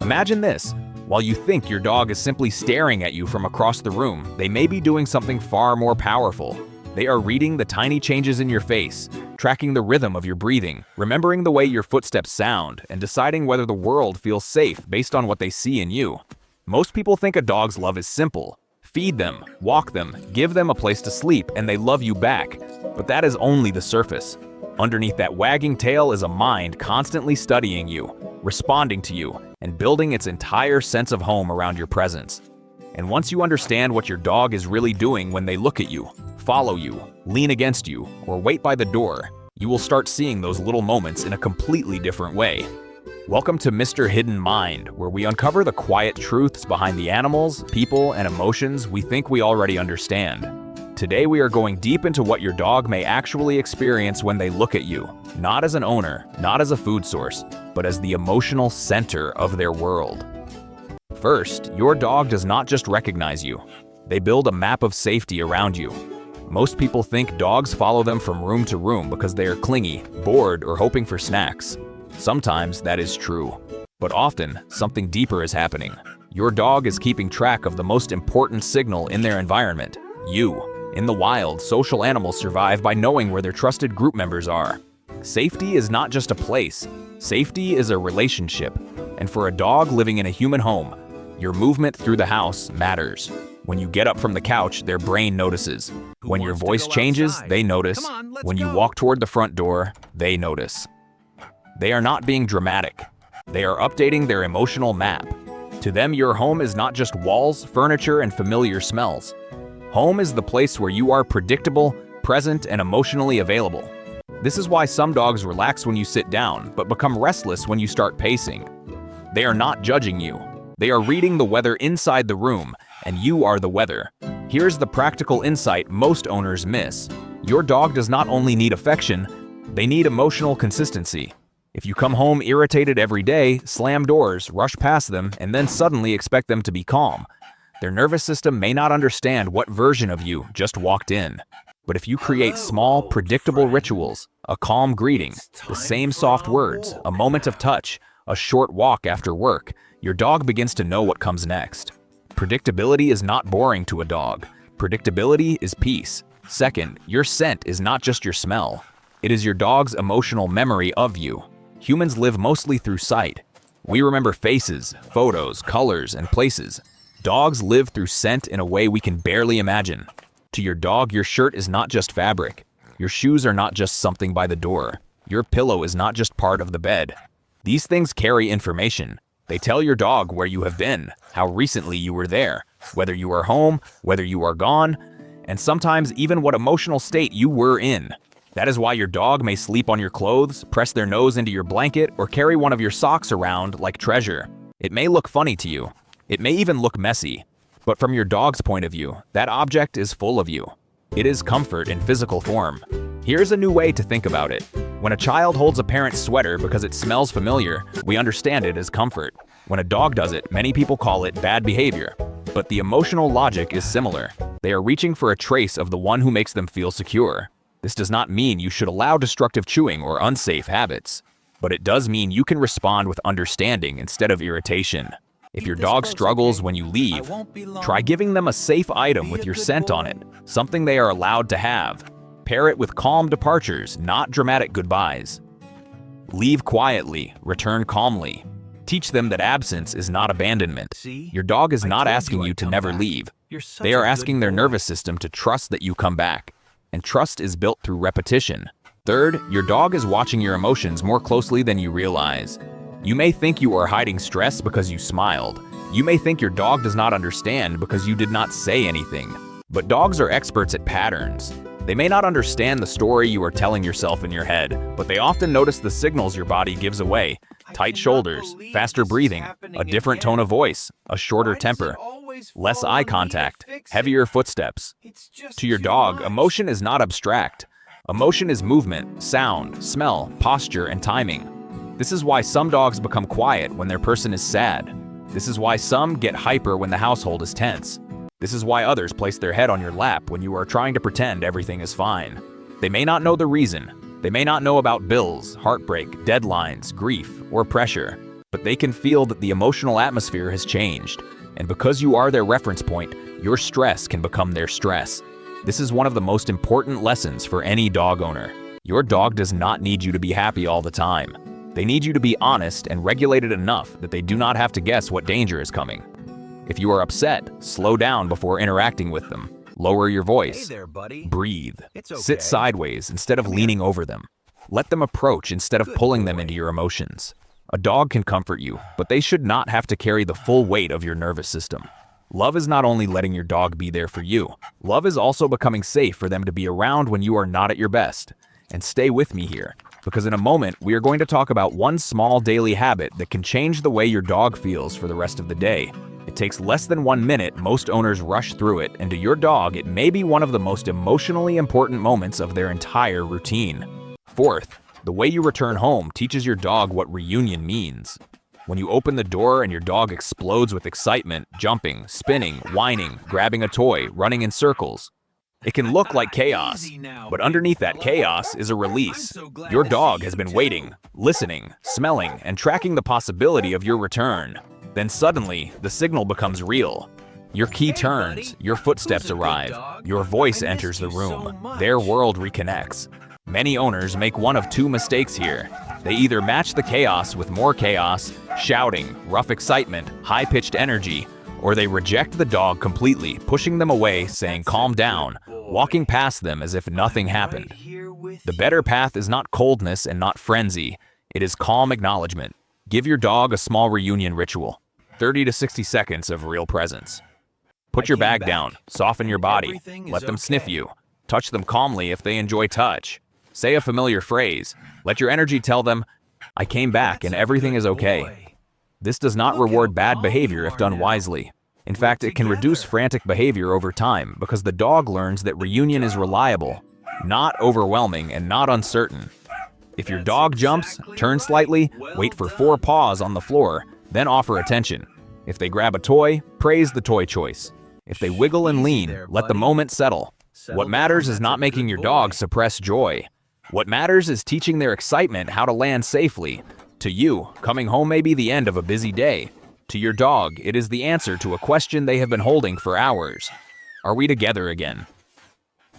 Imagine this. While you think your dog is simply staring at you from across the room, they may be doing something far more powerful. They are reading the tiny changes in your face, tracking the rhythm of your breathing, remembering the way your footsteps sound, and deciding whether the world feels safe based on what they see in you. Most people think a dog's love is simple. Feed them, walk them, give them a place to sleep, and they love you back. But that is only the surface. Underneath that wagging tail is a mind constantly studying you, responding to you, and building its entire sense of home around your presence. And once you understand what your dog is really doing when they look at you, follow you, lean against you, or wait by the door, you will start seeing those little moments in a completely different way. Welcome to Mr. Hidden Mind, where we uncover the quiet truths behind the animals, people, and emotions we think we already understand. Today we are going deep into what your dog may actually experience when they look at you, not as an owner, not as a food source, but as the emotional center of their world. First, your dog does not just recognize you. They build a map of safety around you. Most people think dogs follow them from room to room because they are clingy, bored, or hoping for snacks. Sometimes that is true, but often something deeper is happening. Your dog is keeping track of the most important signal in their environment, you. In the wild, social animals survive by knowing where their trusted group members are. Safety is not just a place. Safety is a relationship. And for a dog living in a human home, your movement through the house matters. When you get up from the couch, their brain notices. When your voice changes, they notice. When you walk toward the front door, they notice. They are not being dramatic. They are updating their emotional map. To them, your home is not just walls, furniture, and familiar smells. Home is the place where you are predictable, present, and emotionally available. This is why some dogs relax when you sit down, but become restless when you start pacing. They are not judging you. They are reading the weather inside the room, and you are the weather. Here's the practical insight most owners miss. Your dog does not only need affection, they need emotional consistency. If you come home irritated every day, slam doors, rush past them, and then suddenly expect them to be calm, their nervous system may not understand what version of you just walked in. But if you create small, predictable rituals, a calm greeting, the same soft words, a moment of touch, a short walk after work, your dog begins to know what comes next. Predictability is not boring to a dog. Predictability is peace. Second, your scent is not just your smell. It is your dog's emotional memory of you. Humans live mostly through sight. We remember faces, photos, colors, and places. Dogs live through scent in a way we can barely imagine. To your dog, your shirt is not just fabric. Your shoes are not just something by the door. Your pillow is not just part of the bed. These things carry information. They tell your dog where you have been, how recently you were there, whether you are home, whether you are gone, and sometimes even what emotional state you were in. That is why your dog may sleep on your clothes, press their nose into your blanket, or carry one of your socks around like treasure. It may look funny to you. It may even look messy. But from your dog's point of view, that object is full of you. It is comfort in physical form. Here's a new way to think about it. When a child holds a parent's sweater because it smells familiar, we understand it as comfort. When a dog does it, many people call it bad behavior. But the emotional logic is similar. They are reaching for a trace of the one who makes them feel secure. This does not mean you should allow destructive chewing or unsafe habits. But it does mean you can respond with understanding instead of irritation. If your dog struggles when you leave, try giving them a safe item with your scent on it, something they are allowed to have. Pair it with calm departures, not dramatic goodbyes. Leave quietly, return calmly. Teach them that absence is not abandonment. Your dog is not asking you to never leave. They are asking their nervous system to trust that you come back. And trust is built through repetition. Third, your dog is watching your emotions more closely than you realize. You may think you are hiding stress because you smiled. You may think your dog does not understand because you did not say anything. But dogs are experts at patterns. They may not understand the story you are telling yourself in your head, but they often notice the signals your body gives away. Tight shoulders, faster breathing, a different tone of voice, a shorter temper, less eye contact, heavier footsteps. To your dog, emotion is not abstract. Emotion is movement, sound, smell, posture, and timing. This is why some dogs become quiet when their person is sad. This is why some get hyper when the household is tense. This is why others place their head on your lap when you are trying to pretend everything is fine. They may not know the reason. They may not know about bills, heartbreak, deadlines, grief, or pressure. but they can feel that the emotional atmosphere has changed. And because you are their reference point, your stress can become their stress. This is one of the most important lessons for any dog owner. Your dog does not need you to be happy all the time. They need you to be honest and regulated enough that they do not have to guess what danger is coming. If you are upset, slow down before interacting with them. Lower your voice. Hey there, buddy. Breathe. It's okay. Sit sideways instead of leaning over them. Let them approach instead of pulling them into your emotions. A dog can comfort you, but they should not have to carry the full weight of your nervous system. Love is not only letting your dog be there for you. Love is also becoming safe for them to be around when you are not at your best. And stay with me here, because in a moment we are going to talk about one small daily habit that can change the way your dog feels for the rest of the day. It takes less than 1 minute, most owners rush through it, and to your dog it may be one of the most emotionally important moments of their entire routine. Fourth, the way you return home teaches your dog what reunion means. When you open the door and your dog explodes with excitement, jumping, spinning, whining, grabbing a toy, running in circles, it can look like chaos, but underneath that chaos is a release. Your dog has been waiting, listening, smelling, and tracking the possibility of your return. Then suddenly, the signal becomes real. Your key turns, your footsteps arrive, your voice enters the room, their world reconnects. Many owners make one of two mistakes here. They either match the chaos with more chaos, shouting, rough excitement, high-pitched energy, or they reject the dog completely, pushing them away, saying calm down, walking past them as if nothing happened. The better path is not coldness and not frenzy. It is calm acknowledgement. Give your dog a small reunion ritual. 30 to 60 seconds of real presence. Put your bag down, soften your body, let them sniff you. Touch them calmly if they enjoy touch. Say a familiar phrase. Let your energy tell them, I came back and everything is okay. This does not reward bad behavior if done wisely. In fact, it can reduce frantic behavior over time because the dog learns that reunion is reliable, not overwhelming and not uncertain. If your dog jumps, turn slightly, wait for 4 paws on the floor, then offer attention. If they grab a toy, praise the toy choice. If they wiggle and lean, let the moment settle. What matters is not making your dog suppress joy. What matters is teaching their excitement how to land safely. To you, coming home may be the end of a busy day. To your dog, it is the answer to a question they have been holding for hours. Are we together again?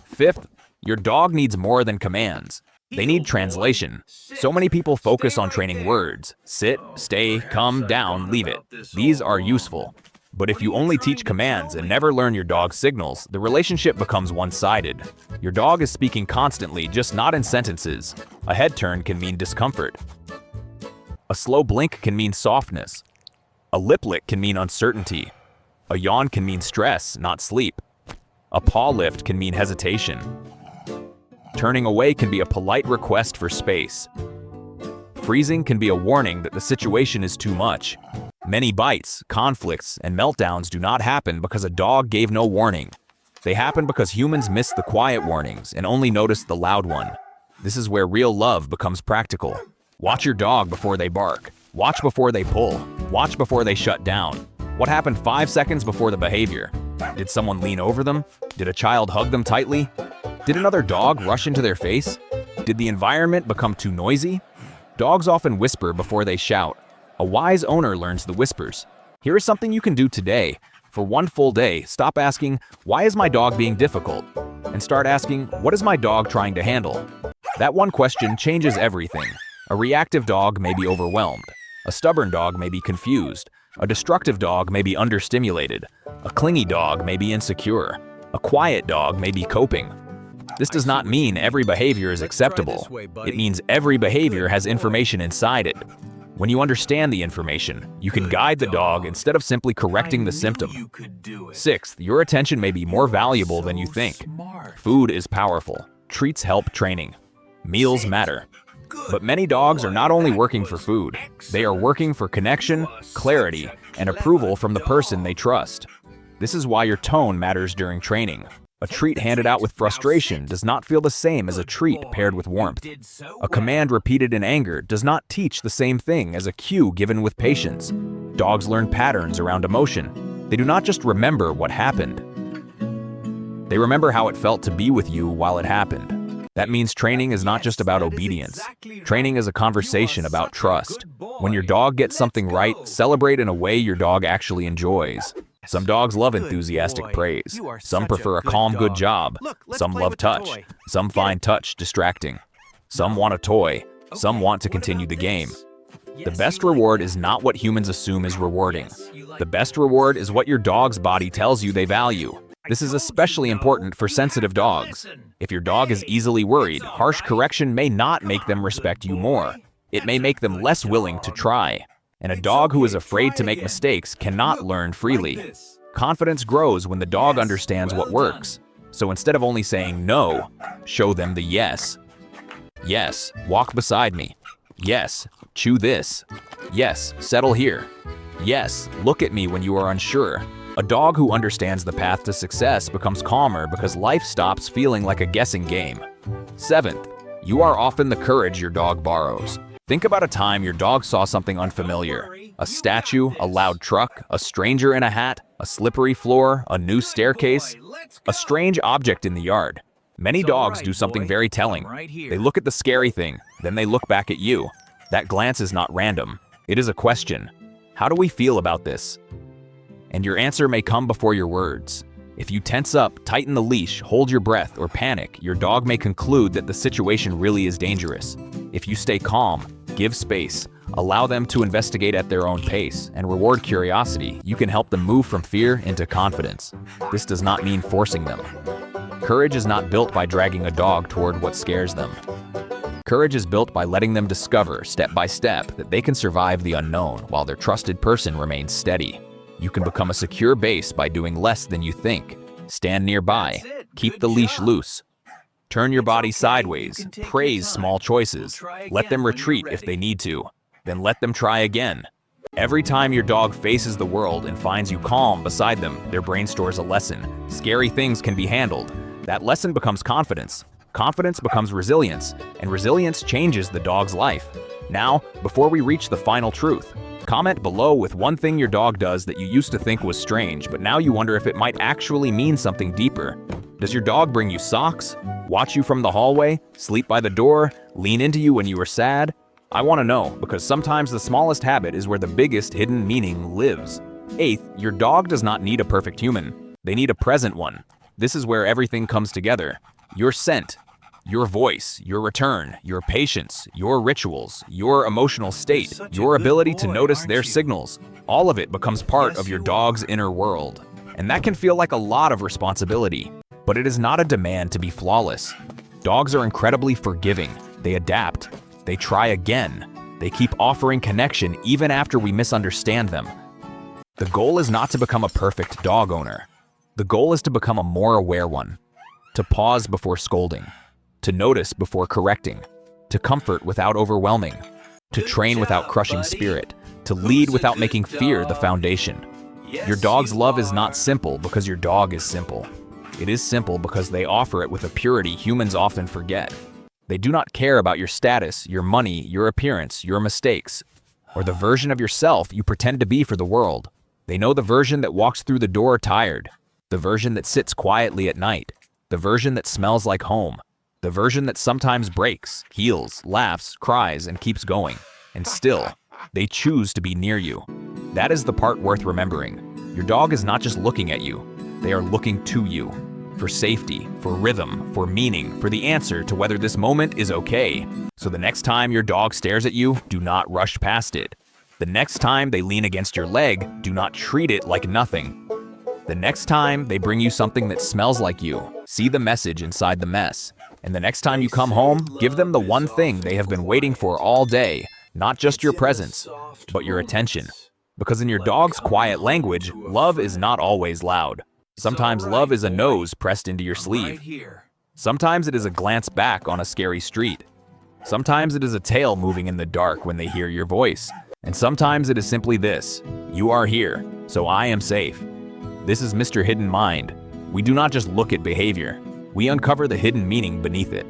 Fifth, your dog needs more than commands. They need translation. So many people focus on training words. Sit, stay, come, down, leave it. These are useful. But if you only teach commands and never learn your dog's signals, the relationship becomes one-sided. Your dog is speaking constantly, just not in sentences. A head turn can mean discomfort. A slow blink can mean softness. A lip lick can mean uncertainty. A yawn can mean stress, not sleep. A paw lift can mean hesitation. Turning away can be a polite request for space. Freezing can be a warning that the situation is too much. Many bites, conflicts, and meltdowns do not happen because a dog gave no warning. They happen because humans miss the quiet warnings and only notice the loud one. This is where real love becomes practical. Watch your dog before they bark. Watch before they pull. Watch before they shut down. What happened 5 seconds before the behavior? Did someone lean over them? Did a child hug them tightly? Did another dog rush into their face? Did the environment become too noisy? Dogs often whisper before they shout. A wise owner learns the whispers. Here is something you can do today. For one full day, stop asking, why is my dog being difficult? And start asking, what is my dog trying to handle? That one question changes everything. A reactive dog may be overwhelmed. A stubborn dog may be confused. A destructive dog may be understimulated. A clingy dog may be insecure. A quiet dog may be coping. This does not mean every behavior is acceptable. It means every behavior has information inside it. When you understand the information, you can guide the dog instead of simply correcting the symptom. Sixth, your attention may be more valuable than you think. Food is powerful. Treats help training. Meals matter. But many dogs are not only working for food, they are working for connection, clarity, and approval from the person they trust. This is why your tone matters during training. A treat handed out with frustration does not feel the same as a treat paired with warmth. A command repeated in anger does not teach the same thing as a cue given with patience. Dogs learn patterns around emotion. They do not just remember what happened. They remember how it felt to be with you while it happened. That means training is not just about obedience. Training is a conversation about trust. When your dog gets something right, celebrate in a way your dog actually enjoys. Some dogs love enthusiastic praise. Some prefer a calm good job. Some love touch. Some find touch distracting. Some want a toy. Some want to continue the game. The best reward is not what humans assume is rewarding. The best reward is what your dog's body tells you they value. This is especially important for sensitive dogs. If your dog is easily worried, harsh correction may not make them respect you more. It may make them less willing to try. And a dog who is afraid to make mistakes cannot learn freely. Confidence grows when the dog understands what works. So instead of only saying no, show them the yes. Yes, walk beside me. Yes, chew this. Yes, settle here. Yes, look at me when you are unsure. A dog who understands the path to success becomes calmer because life stops feeling like a guessing game. 7th, you are often the courage your dog borrows. Think about a time your dog saw something unfamiliar. A statue, a loud truck, a stranger in a hat, a slippery floor, a new staircase, a strange object in the yard. Many dogs do something very telling. They look at the scary thing, then they look back at you. That glance is not random. It is a question. How do we feel about this? And your answer may come before your words. If you tense up, tighten the leash, hold your breath, or panic, your dog may conclude that the situation really is dangerous. If you stay calm, give space, allow them to investigate at their own pace, and reward curiosity, you can help them move from fear into confidence. This does not mean forcing them. Courage is not built by dragging a dog toward what scares them. Courage is built by letting them discover, step by step, that they can survive the unknown while their trusted person remains steady. You can become a secure base by doing less than you think. Stand nearby. Keep the leash loose. Turn your body sideways. Praise small choices. Let them retreat if they need to. Then let them try again. Every time your dog faces the world and finds you calm beside them, their brain stores a lesson. Scary things can be handled. That lesson becomes confidence. Confidence becomes resilience, and resilience changes the dog's life. Now, before we reach the final truth, comment below with one thing your dog does that you used to think was strange, but now you wonder if it might actually mean something deeper. Does your dog bring you socks? Watch you from the hallway? Sleep by the door? Lean into you when you are sad? I want to know, because sometimes the smallest habit is where the biggest hidden meaning lives. 8th, your dog does not need a perfect human. They need a present one. This is where everything comes together. Your scent, your voice, your return, your patience, your rituals, your emotional state, your ability to notice their signals. All of it becomes part of your dog's inner world. And that can feel like a lot of responsibility. But it is not a demand to be flawless. Dogs are incredibly forgiving. They adapt. They try again. They keep offering connection even after we misunderstand them. The goal is not to become a perfect dog owner. The goal is to become a more aware one. To pause before scolding. To notice before correcting. To comfort without overwhelming. To train without crushing spirit. To lead without making fear the foundation. Your dog's love is not simple because your dog is simple. It is simple because they offer it with a purity humans often forget. They do not care about your status, your money, your appearance, your mistakes, or the version of yourself you pretend to be for the world. They know the version that walks through the door tired, the version that sits quietly at night, the version that smells like home, the version that sometimes breaks, heals, laughs, cries, and keeps going. And still, they choose to be near you. That is the part worth remembering. Your dog is not just looking at you, they are looking to you. For safety, for rhythm, for meaning, for the answer to whether this moment is okay. So the next time your dog stares at you, do not rush past it. The next time they lean against your leg, do not treat it like nothing. The next time they bring you something that smells like you, see the message inside the mess. And the next time you come home, give them the one thing they have been waiting for all day, not just your presence, but your attention. Because in your dog's quiet language, love is not always loud. Sometimes love is a nose pressed into your sleeve. Sometimes it is a glance back on a scary street. Sometimes it is a tail moving in the dark when they hear your voice. And sometimes it is simply this: you are here, so I am safe. This is Mr. Hidden Mind. We do not just look at behavior. We uncover the hidden meaning beneath it.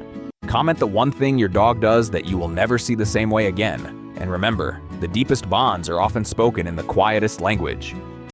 Comment the one thing your dog does that you will never see the same way again. And remember, the deepest bonds are often spoken in the quietest language.